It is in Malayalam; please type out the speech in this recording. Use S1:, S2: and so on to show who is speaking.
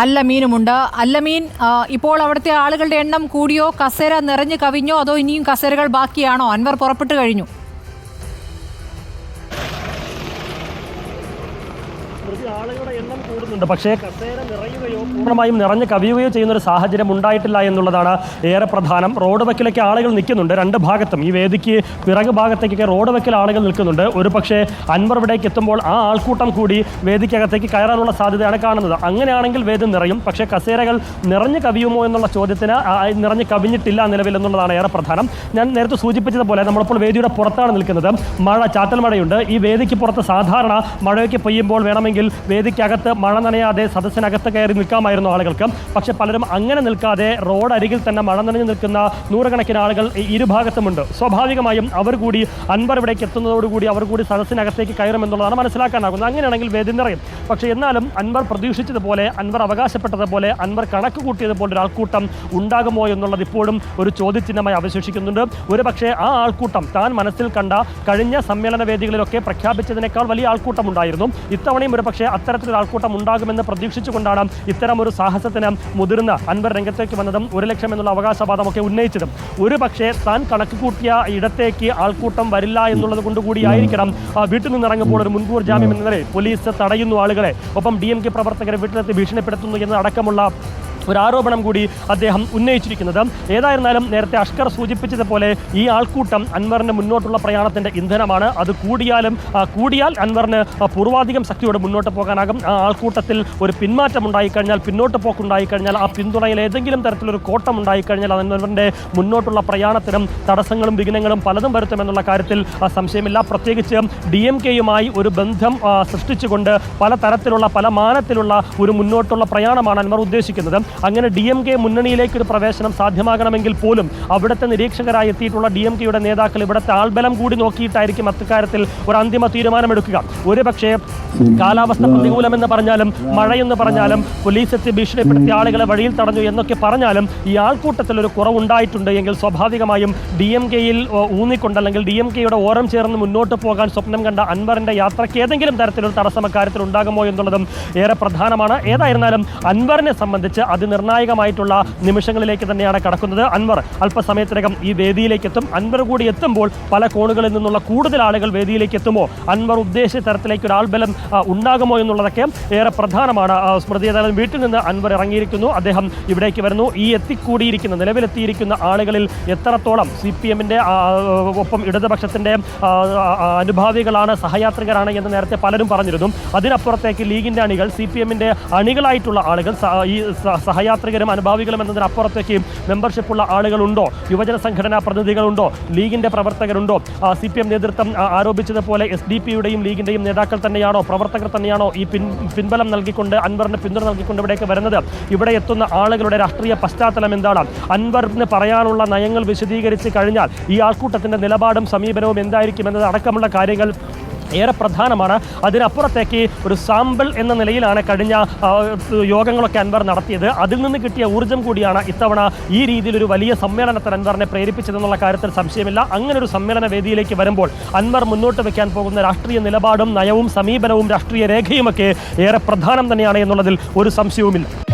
S1: അല്ലമീനുമുണ്ട്. അല്ലമീൻ, ഇപ്പോൾ അവിടുത്തെ ആളുകളുടെ എണ്ണം കൂടിയോ, കസേര നിറഞ്ഞു കവിഞ്ഞോ, അതോ ഇനിയും കസേരകൾ ബാക്കിയാണോ? അൻവർ പുറപ്പെട്ടു കഴിഞ്ഞു.
S2: ആളുകളുടെ എണ്ണം കൂടുന്നുണ്ട്, പക്ഷേ കസേര നിറയുകയോ പൂർണ്ണമായും നിറഞ്ഞു കവിയുകയോ ചെയ്യുന്ന ഒരു സാഹചര്യം ഉണ്ടായിട്ടില്ല എന്നുള്ളതാണ് ഏറെ പ്രധാനം. റോഡ് വക്കിലൊക്കെ ആളുകൾ നിൽക്കുന്നുണ്ട്, രണ്ട് ഭാഗത്തും. ഈ വേദിക്ക് പിറകു ഭാഗത്തേക്കൊക്കെ റോഡ് വക്കിൽ ആളുകൾ നിൽക്കുന്നുണ്ട്. ഒരു പക്ഷേ അൻവർ ഇവിടേക്ക് എത്തുമ്പോൾ ആ ആൾക്കൂട്ടം കൂടി വേദിക്കകത്തേക്ക് കയറാനുള്ള സാധ്യതയാണ് കാണുന്നത്. അങ്ങനെയാണെങ്കിൽ വേദി നിറയും. പക്ഷേ കസേരകൾ നിറഞ്ഞു കവിയുമോ എന്നുള്ള ചോദ്യത്തിന് നിറഞ്ഞു കവിഞ്ഞിട്ടില്ല നിലവിൽ എന്നുള്ളതാണ് ഏറെ പ്രധാനം. ഞാൻ നേരത്തെ സൂചിപ്പിച്ചതുപോലെ നമ്മളിപ്പോൾ വേദിയുടെ പുറത്താണ് നിൽക്കുന്നത്. ചാറ്റൽ മഴയുണ്ട്. ഈ വേദിക്ക് പുറത്ത് സാധാരണ മഴയൊക്കെ പെയ്യുമ്പോൾ വേണമെങ്കിൽ വേദിക്കകത്ത് മഴ നനയാതെ സദസ്സിനകത്ത് കയറി നിൽക്കാമായിരുന്നു ആളുകൾക്ക്. പക്ഷെ പലരും അങ്ങനെ നിൽക്കാതെ റോഡ് അരികിൽ തന്നെ മഴ നനഞ്ഞു നിൽക്കുന്ന നൂറുകണക്കിന് ആളുകൾ ഇരുഭാഗത്തുമുണ്ട്. സ്വാഭാവികമായും അവർ കൂടി അൻവർ ഇവിടേക്ക് എത്തുന്നതോടുകൂടി അവർ കൂടി സദസ്സിനകത്തേക്ക് കയറുമെന്നുള്ളതാണ് മനസ്സിലാക്കാനാകുന്നത്. അങ്ങനെയാണെങ്കിൽ വേദി നിറയും. പക്ഷേ എന്നാലും അൻവർ പ്രതീക്ഷിച്ചതുപോലെ, അൻവർ അവകാശപ്പെട്ടതുപോലെ, അൻവർ കണക്ക് കൂട്ടിയതുപോലെ ഒരു ആൾക്കൂട്ടം ഉണ്ടാകുമോ എന്നുള്ളത് ഇപ്പോഴും ഒരു ചോദ്യചിഹ്നമായി അവശേഷിക്കുന്നുണ്ട്. ഒരു പക്ഷേ ആ ആൾക്കൂട്ടം താൻ മനസ്സിൽ കണ്ട കഴിഞ്ഞ സമ്മേളന വേദികളിലൊക്കെ പ്രഖ്യാപിച്ചതിനേക്കാൾ വലിയ ആൾക്കൂട്ടം ഉണ്ടായിരുന്നു. ഇത്തവണയും ഒരു പക്ഷേ അത്തരത്തിലൊരു ആൾക്കൂട്ടം ഉണ്ടാകുമെന്ന് പ്രതീക്ഷിച്ചുകൊണ്ടാണ് ഇത്തരമൊരു സാഹസത്തിന് മുതിർന്ന അൻവർ രംഗത്തേക്ക് വന്നതും 1 ലക്ഷം എന്നുള്ള അവകാശവാദമൊക്കെ ഉന്നയിച്ചതും. ഒരു പക്ഷേ താൻ കണക്ക് കൂട്ടിയ ഇടത്തേക്ക് ആൾക്കൂട്ടം വരില്ല എന്നുള്ളത് കൊണ്ടുകൂടിയായിരിക്കണം വീട്ടിൽ നിന്നിറങ്ങുമ്പോൾ ഒരു മുൻകൂർ ജാമ്യം എന്ന നിലയിൽ പോലീസ് തടയുന്നു ആളുകളെ, ഒപ്പം DMK പ്രവർത്തകരെ വീട്ടിലെത്തി ഭീഷണിപ്പെടുത്തുന്നു എന്നതടക്കമുള്ള ഒരു ആരോപണം കൂടി അദ്ദേഹം ഉന്നയിച്ചിരിക്കുന്നത്. ഏതായിരുന്നാലും നേരത്തെ അഷ്കർ സൂചിപ്പിച്ചതുപോലെ ഈ ആൾക്കൂട്ടം അൻവറിന് മുന്നോട്ടുള്ള പ്രയാണത്തിൻ്റെ ഇന്ധനമാണ്. അത് കൂടിയാൽ അൻവറിന് പൂർവാധികം ശക്തിയോടെ മുന്നോട്ട് പോകാനാകും. ആ ആൾക്കൂട്ടത്തിൽ ഒരു പിന്മാറ്റം ഉണ്ടായിക്കഴിഞ്ഞാൽ, പിന്നോട്ട് പോക്കുണ്ടായിക്കഴിഞ്ഞാൽ, ആ പിന്തുണയിൽ ഏതെങ്കിലും തരത്തിലൊരു കോട്ടം ഉണ്ടായിക്കഴിഞ്ഞാൽ അൻവറിൻ്റെ മുന്നോട്ടുള്ള പ്രയാണത്തിനും തടസ്സങ്ങളും വിഘ്നങ്ങളും പലതും വരുത്തുമെന്നുള്ള കാര്യത്തിൽ സംശയമില്ല. പ്രത്യേകിച്ച് DMKയുമായി ഒരു ബന്ധം സൃഷ്ടിച്ചുകൊണ്ട് പലതരത്തിലുള്ള പല മാനത്തിലുള്ള ഒരു മുന്നോട്ടുള്ള പ്രയാണമാണ് അൻവർ ഉദ്ദേശിക്കുന്നത്. അങ്ങനെ DMK മുന്നണിയിലേക്ക് ഒരു പ്രവേശനം സാധ്യമാകണമെങ്കിൽ പോലും അവിടുത്തെ നിരീക്ഷകരായി എത്തിയിട്ടുള്ള DMKയുടെ നേതാക്കൾ ഇവിടുത്തെ ആൾബലം കൂടി നോക്കിയിട്ടായിരിക്കും അക്കാര്യത്തിൽ ഒരു അന്തിമ തീരുമാനമെടുക്കുക. ഒരുപക്ഷേ കാലാവസ്ഥ പ്രതികൂലമെന്ന് പറഞ്ഞാലും, മഴയെന്ന് പറഞ്ഞാലും, പോലീസ് എത്തി ഭീഷണിപ്പെടുത്തിയ ആളുകളെ വഴിയിൽ തടഞ്ഞു എന്നൊക്കെ പറഞ്ഞാലും ഈ ആൾക്കൂട്ടത്തിൽ ഒരു കുറവുണ്ടായിട്ടുണ്ട് എങ്കിൽ സ്വാഭാവികമായും DMKയിൽ ഊന്നിക്കൊണ്ട്, അല്ലെങ്കിൽ DMKയുടെ ഓരം ചേർന്ന് മുന്നോട്ട് പോകാൻ സ്വപ്നം കണ്ട അൻവറിൻ്റെ യാത്രയ്ക്ക് ഏതെങ്കിലും തരത്തിലൊരു തടസ്സം അക്കാര്യത്തിൽ ഉണ്ടാകുമോ എന്നുള്ളതും ഏറെ പ്രധാനമാണ്. ഏതായിരുന്നാലും അൻവറിനെ സംബന്ധിച്ച് നിർണായകമായിട്ടുള്ള നിമിഷങ്ങളിലേക്ക് തന്നെയാണ് കടക്കുന്നത്. അൻവർ അല്പസമയത്തിനകം ഈ വേദിയിലേക്ക് എത്തും. അൻവർ കൂടി എത്തുമ്പോൾ പല കോണുകളിൽ നിന്നുള്ള കൂടുതൽ ആളുകൾ വേദിയിലേക്ക് എത്തുമോ, അൻവർ ഉദ്ദേശിച്ച തരത്തിലേക്ക് ഒരു ആൾബലം ഉണ്ടാകുമോ എന്നുള്ളതൊക്കെ ഏറെ പ്രധാനമാണ്. സ്മൃതി ഏതായാലും വീട്ടിൽ നിന്ന് അൻവർ ഇറങ്ങിയിരിക്കുന്നു. അദ്ദേഹം ഇവിടേക്ക് വരുന്നു. ഈ നിലവിലെത്തിയിരിക്കുന്ന ആളുകളിൽ എത്രത്തോളം CPMൻ്റെ ഒപ്പം ഇടതുപക്ഷത്തിൻ്റെ അനുഭാവികളാണ്, സഹയാത്രികരാണ് എന്ന് നേരത്തെ പലരും പറഞ്ഞിരുന്നു. അതിനപ്പുറത്തേക്ക് ലീഗിൻ്റെ അണികൾ, CPMൻ്റെ അണികളായിട്ടുള്ള ആളുകൾ, ഈ സഹയാത്രികരും അനുഭാവികളും എന്നതിനപ്പുറത്തേക്ക് മെമ്പർഷിപ്പുള്ള ആളുകളുണ്ടോ, യുവജന സംഘടനാ പ്രതിനിധികളുണ്ടോ, ലീഗിൻ്റെ പ്രവർത്തകരുണ്ടോ? CPM നേതൃത്വം ആരോപിച്ചതുപോലെ SDP-യുടെയും ലീഗിൻ്റെയും നേതാക്കൾ തന്നെയാണോ, പ്രവർത്തകർ തന്നെയാണോ ഈ പിൻബലം നൽകിക്കൊണ്ട്, അൻവറിന് പിന്തുണ നൽകിക്കൊണ്ട് ഇവിടേക്ക് വരുന്നത്? ഇവിടെ എത്തുന്ന ആളുകളുടെ രാഷ്ട്രീയ പശ്ചാത്തലം എന്താണ്? അൻവറിന് പറയാനുള്ള നയങ്ങൾ വിശദീകരിച്ച് കഴിഞ്ഞാൽ ഈ ആൾക്കൂട്ടത്തിൻ്റെ നിലപാടും സമീപനവും എന്തായിരിക്കും എന്നത് അടക്കമുള്ള കാര്യങ്ങൾ ഏറെ പ്രധാനമാണ്. അതിനപ്പുറത്തേക്ക് ഒരു സാമ്പിൾ എന്ന നിലയിലാണ് കഴിഞ്ഞ യോഗങ്ങളൊക്കെ അൻവർ നടത്തിയത്. അതിൽ നിന്ന് കിട്ടിയ ഊർജ്ജം കൂടിയാണ് ഇത്തവണ ഈ രീതിയിലൊരു വലിയ സമ്മേളനത്തിൽ അൻവറിനെ പ്രേരിപ്പിച്ചതെന്നുള്ള കാര്യത്തിൽ സംശയമില്ല. അങ്ങനെ ഒരു സമ്മേളന വേദിയിലേക്ക് വരുമ്പോൾ അൻവർ മുന്നോട്ട് വയ്ക്കാൻ പോകുന്ന രാഷ്ട്രീയ നിലപാടും നയവും സമീപനവും രാഷ്ട്രീയ രേഖയുമൊക്കെ ഏറെ പ്രധാനം തന്നെയാണ് എന്നുള്ളതിൽ ഒരു സംശയവുമില്ല.